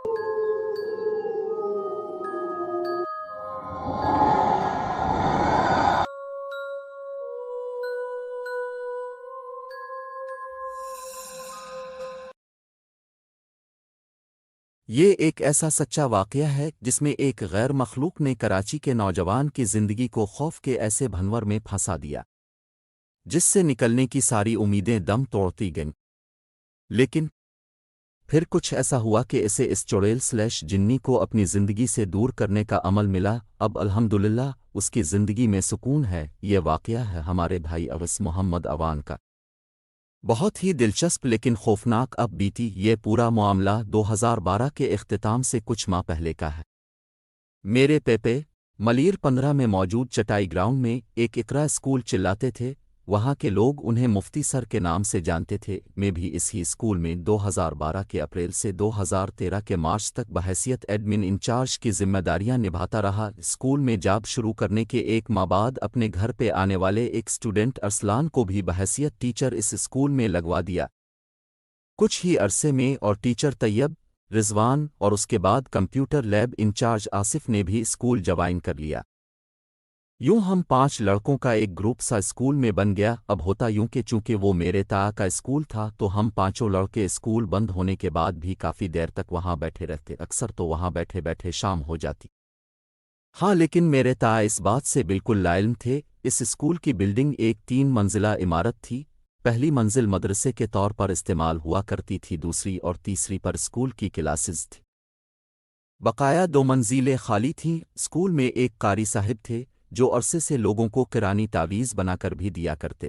یہ ایک ایسا سچا واقعہ ہے جس میں ایک غیر مخلوق نے کراچی کے نوجوان کی زندگی کو خوف کے ایسے بھنور میں پھنسا دیا جس سے نکلنے کی ساری امیدیں دم توڑتی گئیں۔ لیکن پھر کچھ ایسا ہوا کہ اسے اس چڑیل / جنی کو اپنی زندگی سے دور کرنے کا عمل ملا۔ اب الحمدللہ اس کی زندگی میں سکون ہے۔ یہ واقعہ ہے ہمارے بھائی اویس محمد اوان کا۔ بہت ہی دلچسپ لیکن خوفناک اب بیتی یہ پورا معاملہ 2012 کے اختتام سے کچھ ماہ پہلے کا ہے۔ میرے پیپے ملیر 15 میں موجود چٹائی گراؤنڈ میں ایک اقرا اسکول چلاتے تھے۔ وہاں کے لوگ انہیں مفتی سر کے نام سے جانتے تھے۔ میں بھی اسی اسکول میں 2012 کے اپریل سے 2013 کے مارچ تک بحیثیت ایڈمن انچارج کی ذمہ داریاں نبھاتا رہا۔ اسکول میں جاب شروع کرنے کے ایک ماہ بعد اپنے گھر پہ آنے والے ایک اسٹوڈنٹ ارسلان کو بھی بحیثیت ٹیچر اس اسکول میں لگوا دیا۔ کچھ ہی عرصے میں اور ٹیچر طیب، رضوان اور اس کے بعد کمپیوٹر لیب انچارج آصف نے بھی اسکول جوائن کر لیا۔ یوں ہم 5 لڑکوں کا ایک گروپ سا اسکول میں بن گیا۔ اب ہوتا یوں کہ چونکہ وہ میرے تا کا اسکول تھا تو ہم 5 لڑکے اسکول بند ہونے کے بعد بھی کافی دیر تک وہاں بیٹھے رہتے۔ اکثر تو وہاں بیٹھے بیٹھے شام ہو جاتی۔ ہاں لیکن میرے تا اس بات سے بالکل لاعلم تھے۔ اس اسکول کی بلڈنگ ایک 3 منزلہ عمارت تھی۔ پہلی منزل مدرسے کے طور پر استعمال ہوا کرتی تھی، دوسری اور تیسری پر اسکول کی کلاسز تھی، بقایا 2 منزلیں خالی تھیں۔ اسکول میں ایک قاری صاحب تھے جو عرصے سے لوگوں کو قرآنی تعویذ بنا کر بھی دیا کرتے۔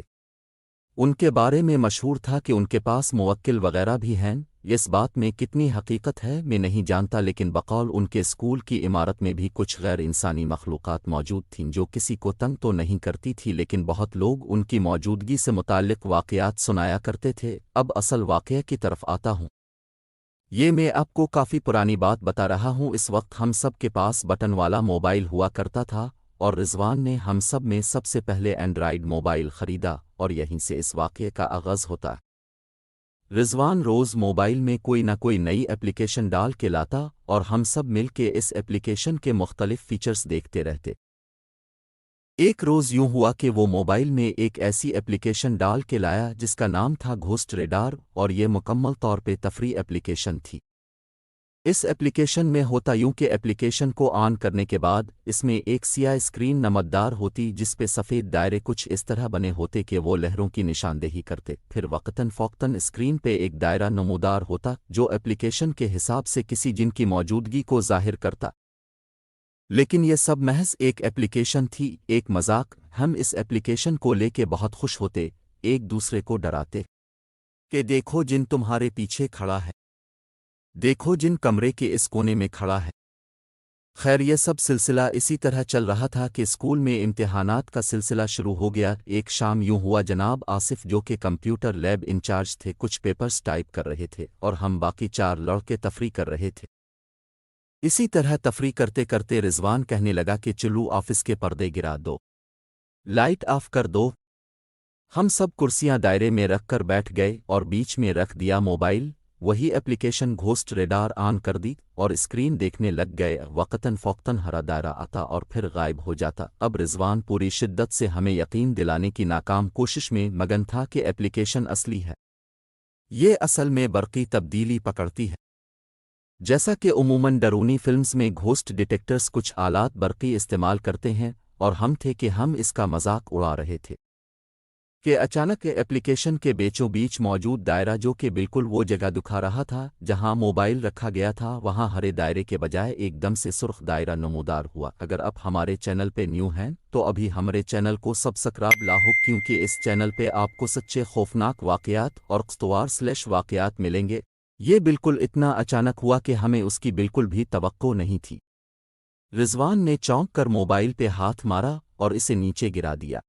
ان کے بارے میں مشہور تھا کہ ان کے پاس موکل وغیرہ بھی ہیں۔ اس بات میں کتنی حقیقت ہے میں نہیں جانتا، لیکن بقول ان کے اسکول کی عمارت میں بھی کچھ غیر انسانی مخلوقات موجود تھیں جو کسی کو تنگ تو نہیں کرتی تھی، لیکن بہت لوگ ان کی موجودگی سے متعلق واقعات سنایا کرتے تھے۔ اب اصل واقعہ کی طرف آتا ہوں۔ یہ میں آپ کو کافی پرانی بات بتا رہا ہوں۔ اس وقت ہم سب کے پاس بٹن والا موبائل ہوا کرتا تھا اور رضوان نے ہم سب میں سب سے پہلے اینڈرائیڈ موبائل خریدا، اور یہیں سے اس واقعے کا آغاز ہوتا ہے۔ رضوان روز موبائل میں کوئی نہ کوئی نئی ایپلیکیشن ڈال کے لاتا اور ہم سب مل کے اس ایپلیکیشن کے مختلف فیچرز دیکھتے رہتے۔ ایک روز یوں ہوا کہ وہ موبائل میں ایک ایسی ایپلیکیشن ڈال کے لایا جس کا نام تھا گھوسٹ ریڈار، اور یہ مکمل طور پہ تفریح ایپلیکیشن تھی۔ اس ایپلیکیشن میں ہوتا یوں کہ ایپلیکیشن کو آن کرنے کے بعد اس میں ایک سیاہ اسکرین نمودار ہوتی جس پہ سفید دائرے کچھ اس طرح بنے ہوتے کہ وہ لہروں کی نشاندہی کرتے۔ پھر وقتاً فوقتاً اسکرین پہ ایک دائرہ نمودار ہوتا جو ایپلیکیشن کے حساب سے کسی جن کی موجودگی کو ظاہر کرتا۔ لیکن یہ سب محض ایک ایپلیکیشن تھی، ایک مذاق۔ ہم اس ایپلیکیشن کو لے کے بہت خوش ہوتے، ایک دوسرے کو ڈراتے کہ دیکھو جن تمہارے پیچھے کھڑا ہے، دیکھو جن کمرے کے اس کونے میں کھڑا ہے۔ خیر یہ سب سلسلہ اسی طرح چل رہا تھا کہ اسکول میں امتحانات کا سلسلہ شروع ہو گیا۔ ایک شام یوں ہوا جناب آصف جو کہ کمپیوٹر لیب انچارج تھے کچھ پیپرز ٹائپ کر رہے تھے اور ہم باقی 4 لڑکے تفریح کر رہے تھے۔ اسی طرح تفریح کرتے کرتے رضوان کہنے لگا کہ چلو آفس کے پردے گرا دو، لائٹ آف کر دو۔ ہم سب کرسیاں دائرے میں رکھ کر بیٹھ گئے اور بیچ میں رکھ دیا موبائل، وہی ایپلیکیشن گھوسٹ ریڈار آن کر دی اور اسکرین دیکھنے لگ گئے۔ وقتاً فوقتاً ہرا دائرہ آتا اور پھر غائب ہو جاتا۔ اب رضوان پوری شدت سے ہمیں یقین دلانے کی ناکام کوشش میں مگن تھا کہ ایپلیکیشن اصلی ہے، یہ اصل میں برقی تبدیلی پکڑتی ہے۔ جیسا کہ عموماً ڈرونی فلمز میں گھوسٹ ڈیٹیکٹرز کچھ آلات برقی استعمال کرتے ہیں، اور ہم تھے کہ ہم اس کا مذاق اڑا رہے تھے کہ اچانک ایپلیکیشن کے بیچوں بیچ موجود دائرہ جو کہ بالکل وہ جگہ دکھا رہا تھا جہاں موبائل رکھا گیا تھا، وہاں ہرے دائرے کے بجائے ایک دم سے سرخ دائرہ نمودار ہوا۔ اگر اب ہمارے چینل پہ نیو ہیں تو ابھی ہمارے چینل کو سبسکرائب لاحق، کیونکہ اس چینل پہ آپ کو سچے خوفناک واقعات اور قصوار / واقعات ملیں گے۔ یہ بالکل اتنا اچانک ہوا کہ ہمیں اس کی بالکل بھی توقع نہیں تھی۔ رضوان نے چونک کر موبائل پہ ہاتھ مارا اور اسے نیچے گرا دیا۔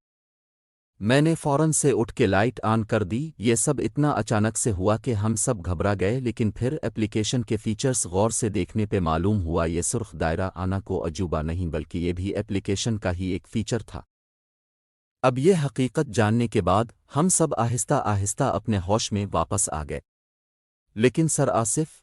میں نے فوراً سے اٹھ کے لائٹ آن کر دی۔ یہ سب اتنا اچانک سے ہوا کہ ہم سب گھبرا گئے، لیکن پھر ایپلیکیشن کے فیچرز غور سے دیکھنے پہ معلوم ہوا یہ سرخ دائرہ آنا کو عجوبہ نہیں بلکہ یہ بھی ایپلیکیشن کا ہی ایک فیچر تھا۔ اب یہ حقیقت جاننے کے بعد ہم سب آہستہ آہستہ اپنے ہوش میں واپس آ گئے۔ لیکن سر آصف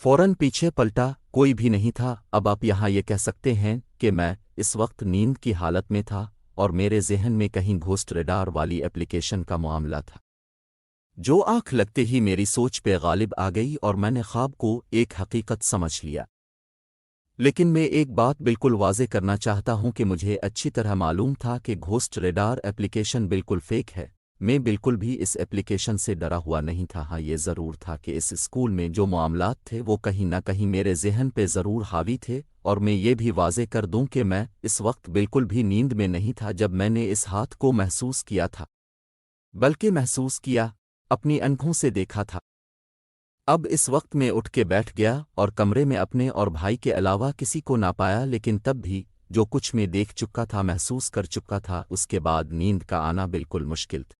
فوراً پیچھے پلٹا، کوئی بھی نہیں تھا۔ اب آپ یہاں یہ کہہ سکتے ہیں کہ میں اس وقت نیند کی حالت میں تھا اور میرے ذہن میں کہیں گھوسٹ ریڈار والی ایپلیکیشن کا معاملہ تھا، جو آنکھ لگتے ہی میری سوچ پہ غالب آ گئی اور میں نے خواب کو ایک حقیقت سمجھ لیا۔ لیکن میں ایک بات بالکل واضح کرنا چاہتا ہوں کہ مجھے اچھی طرح معلوم تھا کہ گھوسٹ ریڈار ایپلیکیشن بالکل فیک ہے۔ میں بالکل بھی اس ایپلیکیشن سے ڈرا ہوا نہیں تھا۔ ہاں، یہ ضرور تھا کہ اس اسکول میں جو معاملات تھے وہ کہیں نہ کہیں میرے ذہن پہ ضرور حاوی تھے، اور میں یہ بھی واضح کر دوں کہ میں اس وقت بالکل بھی نیند میں نہیں تھا جب میں نے اس ہاتھ کو محسوس کیا تھا، بلکہ محسوس کیا، اپنی آنکھوں سے دیکھا تھا۔ اب اس وقت میں اٹھ کے بیٹھ گیا اور کمرے میں اپنے اور بھائی کے علاوہ کسی کو نہ پایا، لیکن تب بھی جو کچھ میں دیکھ چکا تھا، محسوس کر چکا تھا، اس کے بعد نیند کا آنا بالکل مشکل تھا۔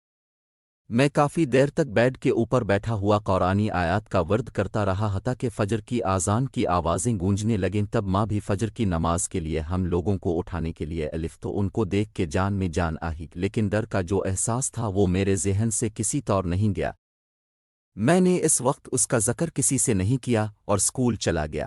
میں کافی دیر تک بیڈ کے اوپر بیٹھا ہوا قرآنی آیات کا ورد کرتا رہا حتیٰ کہ فجر کی آذان کی آوازیں گونجنے لگیں۔ تب ماں بھی فجر کی نماز کے لیے ہم لوگوں کو اٹھانے کے لیے الف، تو ان کو دیکھ کے جان میں جان آئی، لیکن ڈر کا جو احساس تھا وہ میرے ذہن سے کسی طور نہیں گیا۔ میں نے اس وقت اس کا ذکر کسی سے نہیں کیا اور اسکول چلا گیا۔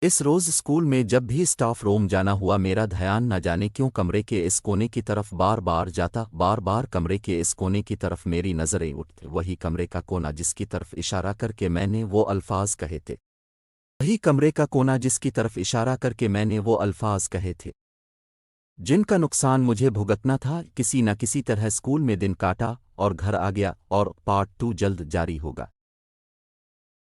اس روز اسکول میں جب بھی اسٹاف روم جانا ہوا، میرا دھیان نہ جانے کیوں کمرے کے اس کونے کی طرف بار بار جاتا، بار بار کمرے کے اس کونے کی طرف میری نظریں اٹھتی، وہی کمرے کا کونا جس کی طرف اشارہ کر کے میں نے وہ الفاظ کہے تھے، وہی کمرے کا کونا جس کی طرف اشارہ کر کے میں نے وہ الفاظ کہے تھے، جن کا نقصان مجھے بھگتنا تھا۔ کسی نہ کسی طرح اسکول میں دن کاٹا اور گھر آ گیا، اور پارٹ 2 جلد جاری ہوگا۔